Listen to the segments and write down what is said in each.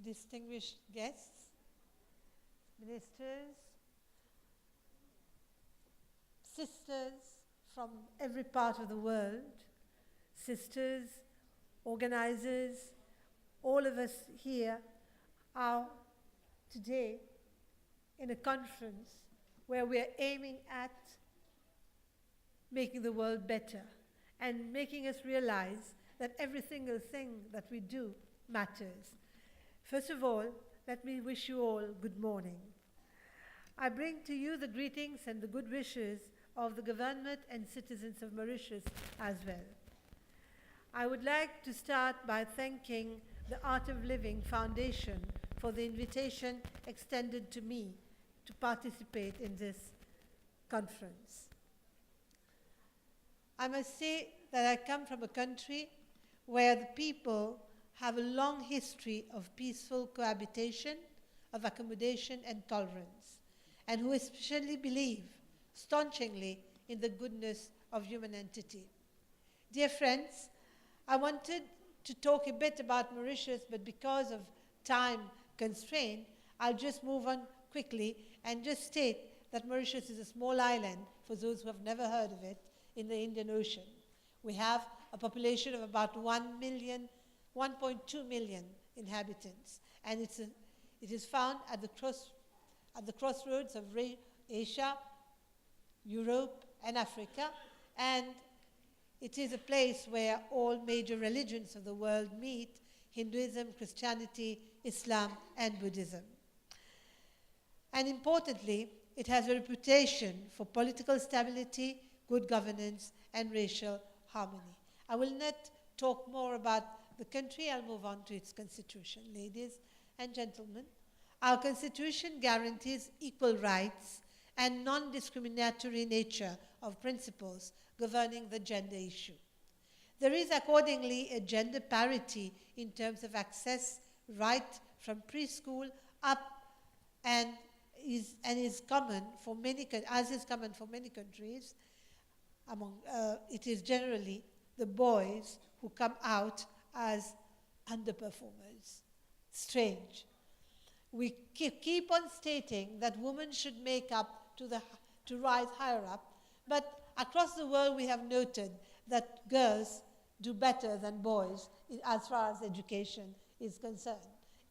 distinguished guests, ministers, sisters from every part of the world, sisters, organizers, all of us here are today in a conference where we are aiming at making the world better and making us realize that every single thing that we do matters. First of all, let me wish you all good morning. I bring to you the greetings and the good wishes of the government and citizens of Mauritius as well. I would like to start by thanking the Art of Living Foundation for the invitation extended to me to participate in this conference. I must say that I come from a country where the people have a long history of peaceful cohabitation, of accommodation and tolerance, and who especially believe staunchly in the goodness of human entity. Dear friends, I wanted to talk a bit about Mauritius, but because of time constraint, I'll just move on quickly and just state that Mauritius is a small island, for those who have never heard of it, in the Indian Ocean. We have a population of about 1.2 million inhabitants, and it is found at the crossroads of Asia, Europe, and Africa, and it is a place where all major religions of the world meet: Hinduism, Christianity, Islam, and Buddhism. And importantly, it has a reputation for political stability, good governance, and racial harmony. I will not talk more about the country. I'll move on to its constitution. Ladies and gentlemen, our constitution guarantees equal rights and non-discriminatory nature of principles governing the gender issue. There is accordingly a gender parity in terms of access right from preschool up, and is common for many, as is common for many countries. It is generally the boys who come out as underperformers. Strange. We keep on stating that women should make up to rise higher up, but across the world we have noted that girls do better than boys as far as education is concerned.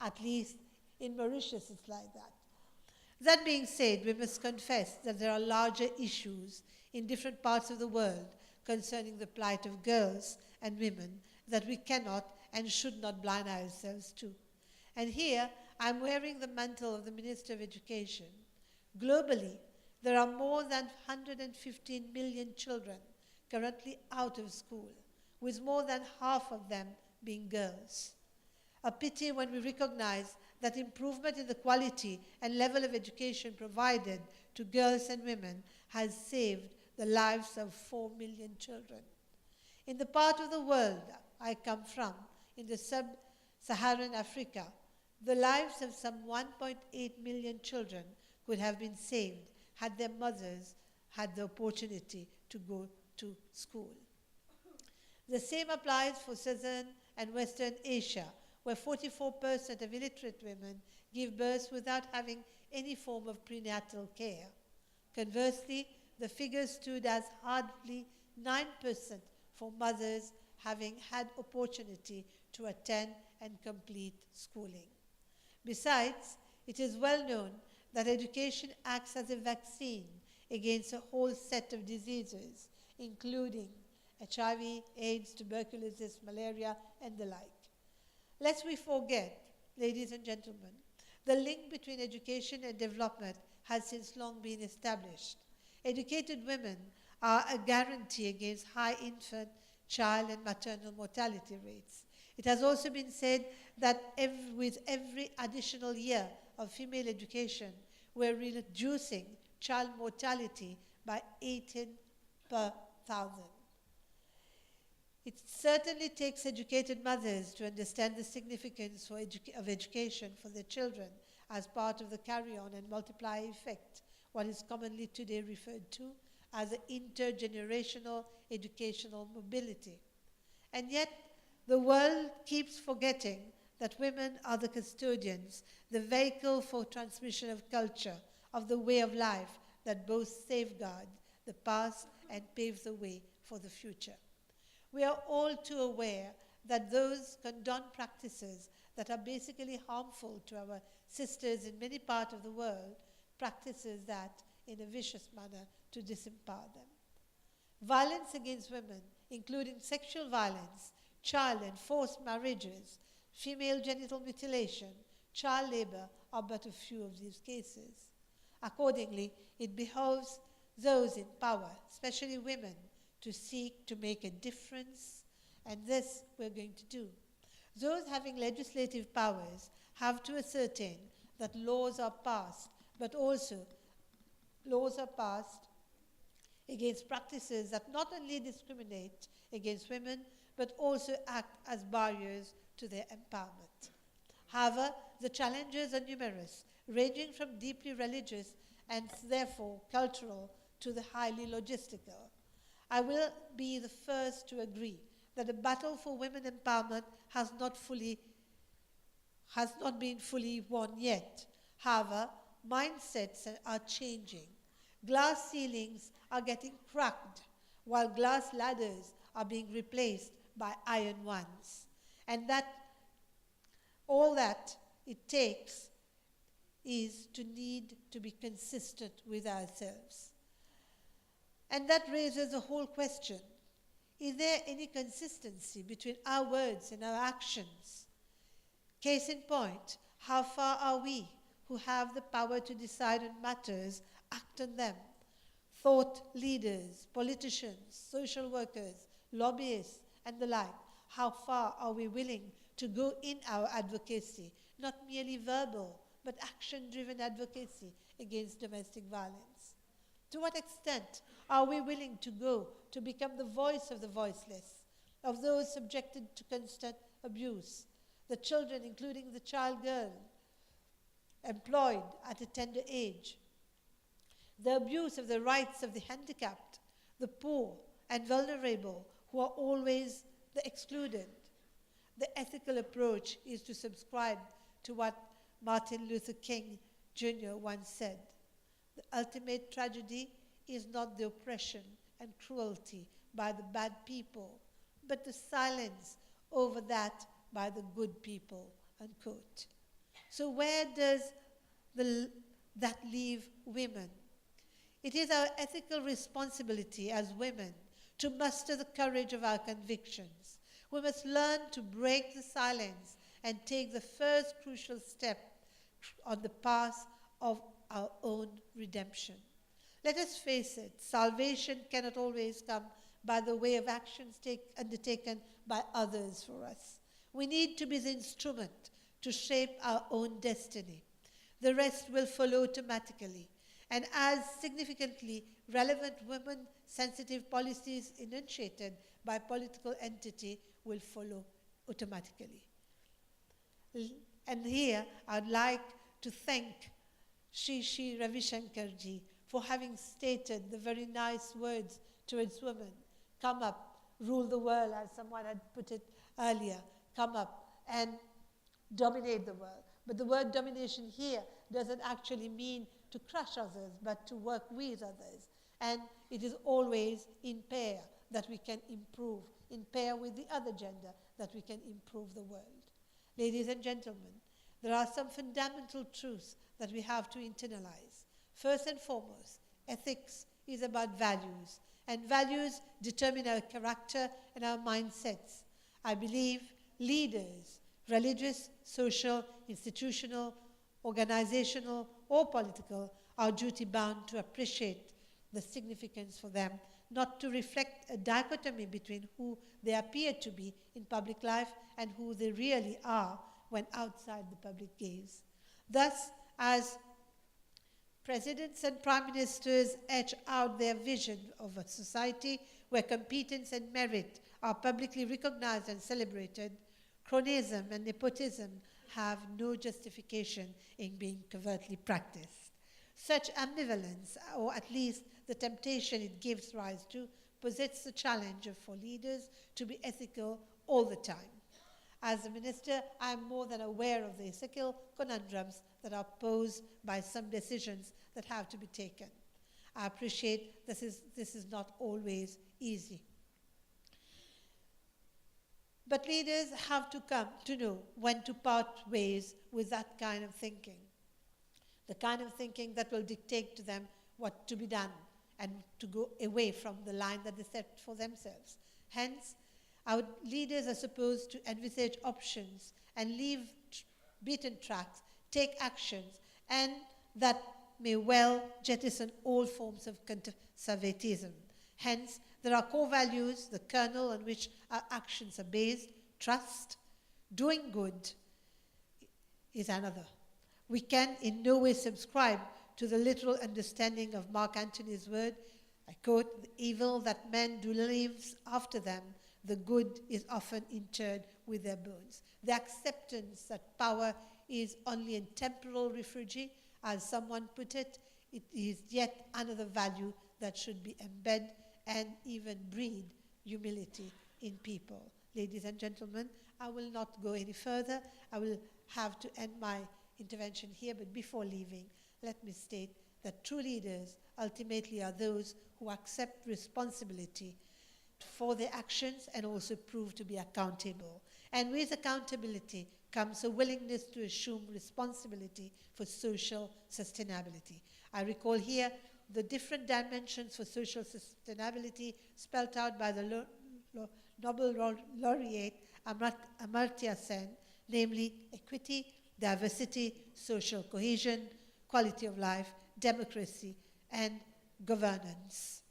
At least in Mauritius it's like that. That being said, we must confess that there are larger issues in different parts of the world concerning the plight of girls and women that we cannot and should not blind ourselves to. And here, I'm wearing the mantle of the Minister of Education. Globally, there are more than 115 million children currently out of school, with more than half of them being girls. A pity when we recognize that improvement in the quality and level of education provided to girls and women has saved the lives of 4 million children. In the part of the world I come from, in the sub-Saharan Africa, the lives of some 1.8 million children could have been saved had their mothers had the opportunity to go to school. The same applies for Southern and Western Asia, where 44% of illiterate women give birth without having any form of prenatal care. Conversely, the figure stood as hardly 9% for mothers having had opportunity to attend and complete schooling. Besides, it is well known that education acts as a vaccine against a whole set of diseases, including HIV, AIDS, tuberculosis, malaria, and the like. Lest we forget, ladies and gentlemen, the link between education and development has since long been established. Educated women are a guarantee against high infant, child, and maternal mortality rates. It has also been said that with every additional year of female education, we're reducing child mortality by 18 per 1,000. It certainly takes educated mothers to understand the significance of education for their children as part of the carry-on and multiply effect, what is commonly today referred to as the intergenerational educational mobility. And yet, the world keeps forgetting that women are the custodians, the vehicle for transmission of culture, of the way of life that both safeguard the past and paves the way for the future. We are all too aware that those condone practices that are basically harmful to our sisters in many parts of the world, practices that in a vicious manner to disempower them. Violence against women, including sexual violence, child and forced marriages, female genital mutilation, child labor are but a few of these cases. Accordingly, it behoves those in power, especially women, to seek to make a difference, and this we're going to do. Those having legislative powers have to ascertain that laws are passed, but also laws are passed against practices that not only discriminate against women, but also act as barriers to their empowerment. However, the challenges are numerous, ranging from deeply religious and therefore cultural to the highly logistical. I will be the first to agree that the battle for women empowerment has not been fully won yet. However, mindsets are changing. Glass ceilings are getting cracked, while glass ladders are being replaced by iron ones. And that all that it takes is to need to be consistent with ourselves. And that raises a whole question. Is there any consistency between our words and our actions? Case in point, how far are we who have the power to decide on matters, act on them? Thought leaders, politicians, social workers, lobbyists, and the like, how far are we willing to go in our advocacy, not merely verbal, but action-driven advocacy against domestic violence? To what extent are we willing to go to become the voice of the voiceless, of those subjected to constant abuse, the children, including the child girl, employed at a tender age, the abuse of the rights of the handicapped, the poor and vulnerable who are always the excluded? The ethical approach is to subscribe to what Martin Luther King Jr. once said: the ultimate tragedy is not the oppression and cruelty by the bad people, but the silence over that by the good people, unquote. So where does that leave women? It is our ethical responsibility as women to muster the courage of our convictions. We must learn to break the silence and take the first crucial step on the path of our own redemption. Let us face it, salvation cannot always come by the way of actions undertaken by others for us. We need to be the instrument to shape our own destiny. The rest will follow automatically. And as significantly relevant women-sensitive policies enunciated by political entity will follow automatically. And here I'd like to thank Shri Ravi Shankarji for having stated the very nice words towards women. Come up, rule the world, as someone had put it earlier. Come up and dominate the world. But the word domination here doesn't actually mean to crush others, but to work with others. And it is always in pair that we can improve, in pair with the other gender that we can improve the world. Ladies and gentlemen, there are some fundamental truths that we have to internalize. First and foremost, ethics is about values, and values determine our character and our mindsets. I believe leaders, religious, social, institutional, organizational, or political, are duty-bound to appreciate the significance for them, not to reflect a dichotomy between who they appear to be in public life and who they really are when outside the public gaze. Thus, as presidents and prime ministers etch out their vision of a society where competence and merit are publicly recognized and celebrated, cronyism and nepotism have no justification in being covertly practiced. Such ambivalence, or at least the temptation it gives rise to, presents the challenge for leaders to be ethical all the time. As a minister, I am more than aware of the ethical conundrums that are posed by some decisions that have to be taken. I appreciate this is not always easy. But leaders have to come to know when to part ways with that kind of thinking, the kind of thinking that will dictate to them what to be done and to go away from the line that they set for themselves. Hence, our leaders are supposed to envisage options and leave beaten tracks, take actions, and that may well jettison all forms of conservatism. Hence, there are core values, the kernel on which our actions are based: trust, doing good is another. We can in no way subscribe to the literal understanding of Mark Antony's word. I quote, "The evil that men do lives after them, the good is often interred with their bones." The acceptance that power is only a temporal refuge, as someone put it, it is yet another value that should be embedded and even breed humility in people. Ladies and gentlemen, I will not go any further. I will have to end my intervention here, but before leaving, let me state that true leaders ultimately are those who accept responsibility for their actions and also prove to be accountable. And with accountability comes a willingness to assume responsibility for social sustainability. I recall here the different dimensions for social sustainability spelled out by the Nobel laureate Amartya Sen, namely equity, diversity, social cohesion, quality of life, democracy, and governance.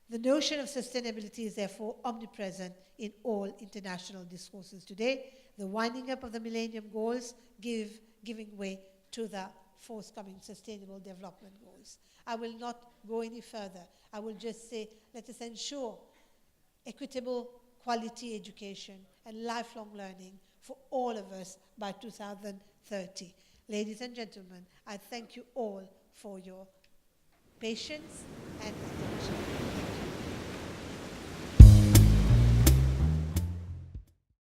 The notion of sustainability is therefore omnipresent in all international discourses today. The winding up of the Millennium Goals giving way to the forthcoming Sustainable Development Goals. I will not go any further. I will just say, let us ensure equitable quality education and lifelong learning for all of us by 2030. Ladies and gentlemen, I thank you all for your patience and attention.